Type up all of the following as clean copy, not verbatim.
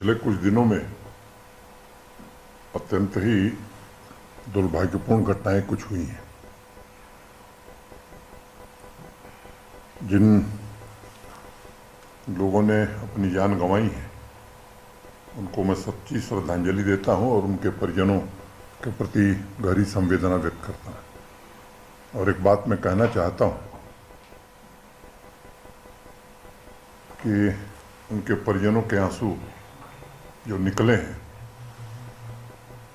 पिछले कुछ दिनों में अत्यंत ही दुर्भाग्यपूर्ण घटनाएं कुछ हुई हैं। जिन लोगों ने अपनी जान गंवाई है उनको मैं सच्ची श्रद्धांजलि देता हूं और उनके परिजनों के प्रति गहरी संवेदना व्यक्त करता हूं। और एक बात मैं कहना चाहता हूं कि उनके परिजनों के आंसू जो निकले हैं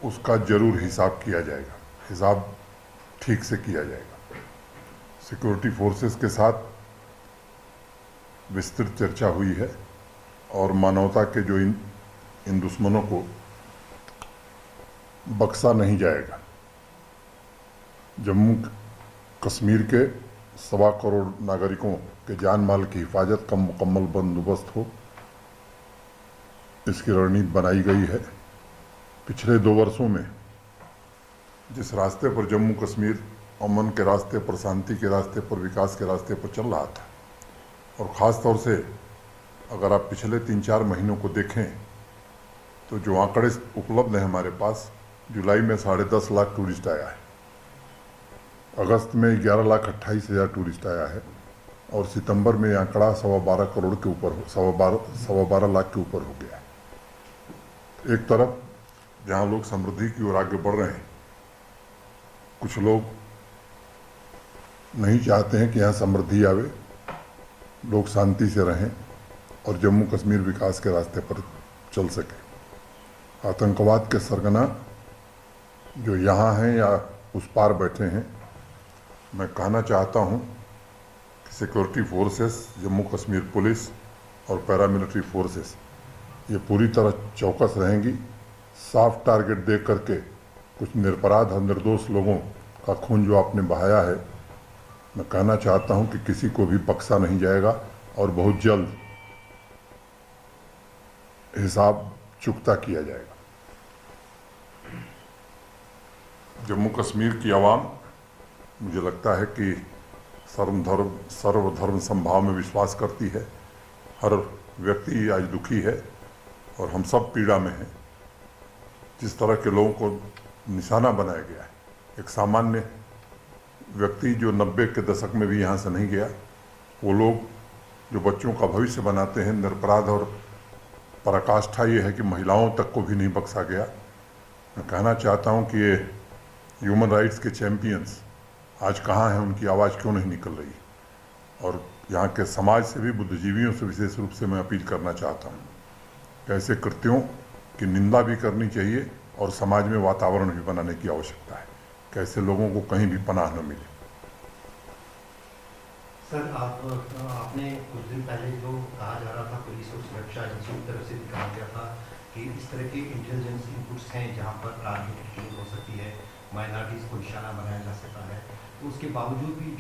उसका जरूर हिसाब किया जाएगा, हिसाब ठीक से किया जाएगा। सिक्योरिटी फोर्सेस के साथ विस्तृत चर्चा हुई है और मानवता के जो इन दुश्मनों को बख्शा नहीं जाएगा। जम्मू कश्मीर के 1.25 करोड़ नागरिकों के जान माल की हिफाजत का मुकम्मल बंदोबस्त हो, इसकी रणनीति बनाई गई है। पिछले 2 वर्षों में जिस रास्ते पर जम्मू कश्मीर अमन के रास्ते पर, शांति के रास्ते पर, विकास के रास्ते पर चल रहा था, और ख़ास तौर से अगर आप पिछले 3-4 महीनों को देखें तो जो आंकड़े उपलब्ध हैं हमारे पास, जुलाई में 10.5 लाख टूरिस्ट आया है, अगस्त में 11,28,000 टूरिस्ट आया है, और सितंबर में आंकड़ा 12.25 करोड़ के ऊपर, 12.25 लाख के ऊपर हो गया है। एक तरफ जहाँ लोग समृद्धि की ओर आगे बढ़ रहे हैं, कुछ लोग नहीं चाहते हैं कि यहाँ समृद्धि आवे, लोग शांति से रहें और जम्मू कश्मीर विकास के रास्ते पर चल सके। आतंकवाद के सरगना जो यहाँ हैं या उस पार बैठे हैं, मैं कहना चाहता हूँ कि security forces, Jammu Kashmir police और पैरामिलिट्री फोर्सेस ये पूरी तरह चौकस रहेंगी। साफ टारगेट दे करके कुछ निरपराध और निर्दोष लोगों का खून जो आपने बहाया है, मैं कहना चाहता हूं कि किसी को भी बख्शा नहीं जाएगा और बहुत जल्द हिसाब चुकता किया जाएगा। जम्मू कश्मीर की आवाम, मुझे लगता है कि सर्वधर्म समभाव में विश्वास करती है। हर व्यक्ति आज दुखी है और हम सब पीड़ा में हैं। जिस तरह के लोगों को निशाना बनाया गया है, एक सामान्य व्यक्ति जो 90 के दशक में भी यहाँ से नहीं गया, वो लोग जो बच्चों का भविष्य बनाते हैं, निरपराध, और पराकाष्ठा ये है कि महिलाओं तक को भी नहीं बख्शा गया। मैं कहना चाहता हूँ कि ये ह्यूमन राइट्स के चैम्पियंस आज कहाँ हैं, उनकी आवाज़ क्यों नहीं निकल रही? और यहाँ के समाज से भी, बुद्धिजीवियों से विशेष रूप से मैं अपील करना चाहता हूँ कि ऐसे कृत्यों की निंदा भी करनी चाहिए और समाज में वातावरण भी बनाने की आवश्यकता है कि ऐसे लोगों को कहीं भी पनाह न मिले। सर, आपने कुछ दिन पहले जो कहा जा रहा था पुलिस और सुरक्षा एजेंसियों की तरफ से कहा गया था कि इस तरह के इंटेलिजेंस इनपुट्स हैं जहां पर टारगेटेड किलिंग हो सकती है, माइनॉरिटीज़ को निशाना बनाया जा सकता है, तो उसके बावजूद भी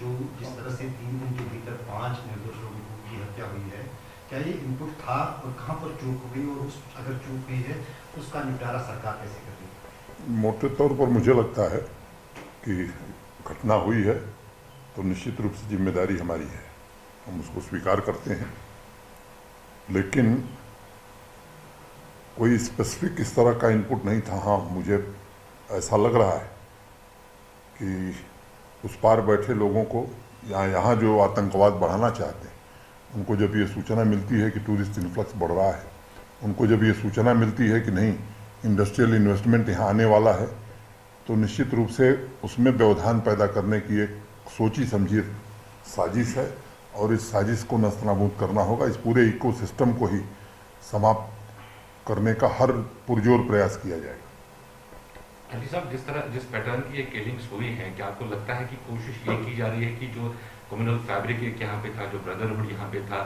जिस तरह से 3 दिन के भीतर 5 निर्दोष लोगों की हत्या हुई है, क्या ये इनपुट था और कहाँ पर चूक हो गई, और अगर चूक हुई है उसका निपटारा सरकार कैसे कर रही है? मोटे तौर पर मुझे लगता है कि घटना हुई है तो निश्चित रूप से जिम्मेदारी हमारी है, हम उसको स्वीकार करते हैं। लेकिन कोई स्पेसिफिक इस तरह का इनपुट नहीं था। हाँ, मुझे ऐसा लग रहा है कि उस पार बैठे लोगों को यहाँ जो आतंकवाद बढ़ाना चाहते हैं, उनको जब ये सूचना मिलती है कि टूरिस्ट इन्फ्लक्स बढ़ रहा है, उनको जब ये सूचना मिलती है कि नहीं इंडस्ट्रियल इन्वेस्टमेंट यहाँ आने वाला है, तो निश्चित रूप से उसमें व्यवधान पैदा करने की एक सोची समझी साजिश है, और इस साजिश को नस्तनाबूद करना होगा। इस पूरे इकोसिस्टम को ही समाप्त करने का हर पुरजोर प्रयास किया जाएगा। अली साहब, जिस पैटर्न की ये किलिंग्स हुई हैं, क्या आपको लगता है कि कोशिश ये की जा रही है कि जो कम्युनल फैब्रिक एक यहाँ पे था, जो ब्रदरहुड यहाँ पे था,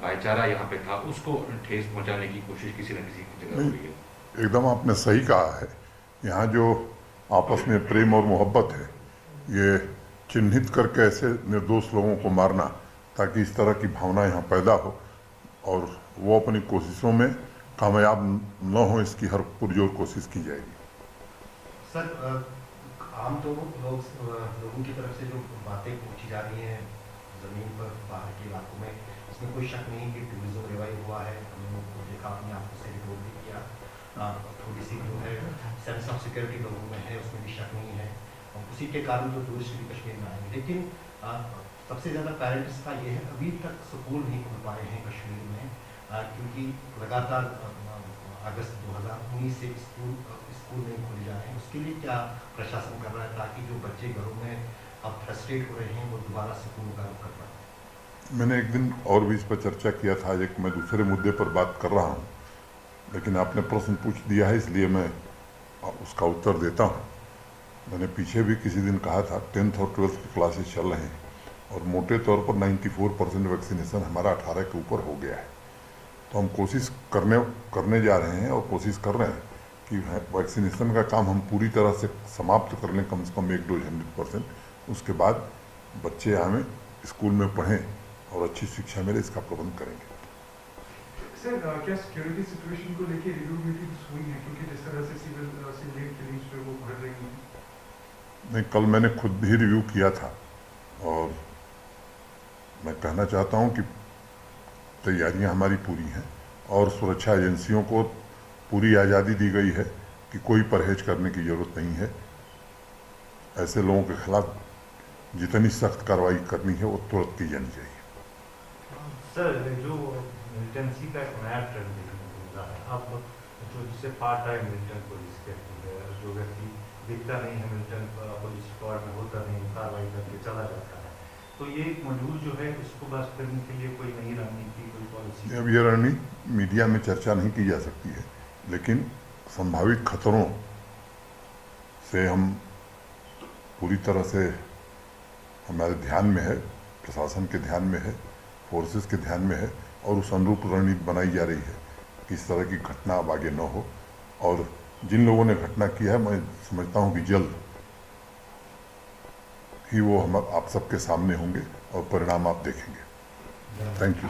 भाईचारा यहाँ पे था, उसको ठेस पहुँचाने की कोशिश किसी न किसी की जगह हुई है? एकदम आपने सही कहा है। यहाँ जो आपस में प्रेम और मोहब्बत है, ये चिन्हित करके ऐसे निर्दोष लोगों को मारना ताकि इस तरह की भावना यहाँ पैदा हो और वो अपनी कोशिशों में कामयाब न हो, इसकी हर पुरजोर कोशिश की जाएगी। सर, आम तो लोगों की तरफ से जो बातें पूछी जा रही हैं ज़मीन पर बाहर के इलाकों में, इसमें कोई शक नहीं कि टूरिज्म रिवाइव हुआ है, हम लोगों को देखा, अपनी आंखों से रिपोर्ट भी थोड़ी सी जो है सेंस ऑफ सिक्योरिटी लोगों में है, उसमें भी शक नहीं है। उसी के कारण जो टूरिस्ट भी कश्मीर में आएंगे। लेकिन सबसे ज़्यादा पेरेंट्स का ये है, अभी तक स्कूल नहीं खुल पाए हैं कश्मीर में, क्योंकि लगातार अगस्त 2019 से स्कूल नहीं खोले जा रहे हैं। उसके लिए क्या प्रशासन कर रहा है ताकि जो बच्चे घरों में अब फ्रस्ट्रेट हो रहे हैं वो दोबारा स्कूल का रुख कर पाए? मैंने एक दिन और भी इस पर चर्चा किया था, एक मैं दूसरे मुद्दे पर बात कर रहा हूँ, लेकिन आपने प्रश्न पूछ दिया है इसलिए मैं उसका उत्तर देता हूँ। मैंने पीछे भी किसी दिन कहा था 10th और 12th की क्लासेस चल रहे हैं और मोटे तौर पर 94% वैक्सीनेशन हमारा 18 के ऊपर हो गया है। तो हम कोशिश करने जा रहे हैं और कोशिश कर रहे हैं कि वैक्सीनेशन का काम हम पूरी तरह से समाप्त कर लें, कम से कम एक डोज 100%। उसके बाद बच्चे हमें स्कूल में पढ़ें और अच्छी शिक्षा मिले, इसका प्रबंध करेंगे। सर, क्या सिक्योरिटी सिचुएशन को लेके रिव्यू मीटिंग्स हुई हैं, क्योंकि जिस तरह से सिविलियन किलिंग्स पे वो बढ़ रही हैं? नहीं, कल मैंने खुद भी रिव्यू किया था और मैं कहना चाहता हूं कि तैयारियां हमारी पूरी हैं और सुरक्षा एजेंसियों को पूरी आज़ादी दी गई है कि कोई परहेज करने की ज़रूरत नहीं है। ऐसे लोगों के खिलाफ जितनी सख्त कार्रवाई करनी है वो तुरंत की जानी चाहिए। सर, जो मिलिटेंसी का एक नया ट्रेंड देखने को मिला है अब, जो जिसे पार्ट टाइम मिलिटेंट पुलिस कहती है, जो व्यक्ति दिखता नहीं है मिलिटेंट पुलिस स्क्वाड में, होता नहीं, कार्रवाई करके चला जाता है, तो ये मॉड्यूल जो है इसको बस करने के लिए कोई नई रणनीति, कोई पॉलिसी? अब ये रणनीति मीडिया में चर्चा नहीं की जा सकती है, लेकिन संभावित खतरों से हम पूरी तरह से हमारे ध्यान में है, प्रशासन के ध्यान में है, फोर्सेस के ध्यान में है और उस अनुरूप रणनीति बनाई जा रही है कि इस तरह की घटना अब आगे न हो। और जिन लोगों ने घटना की है, मैं समझता हूँ कि जल्द ही वो हम आप सबके सामने होंगे और परिणाम आप देखेंगे। Thank you.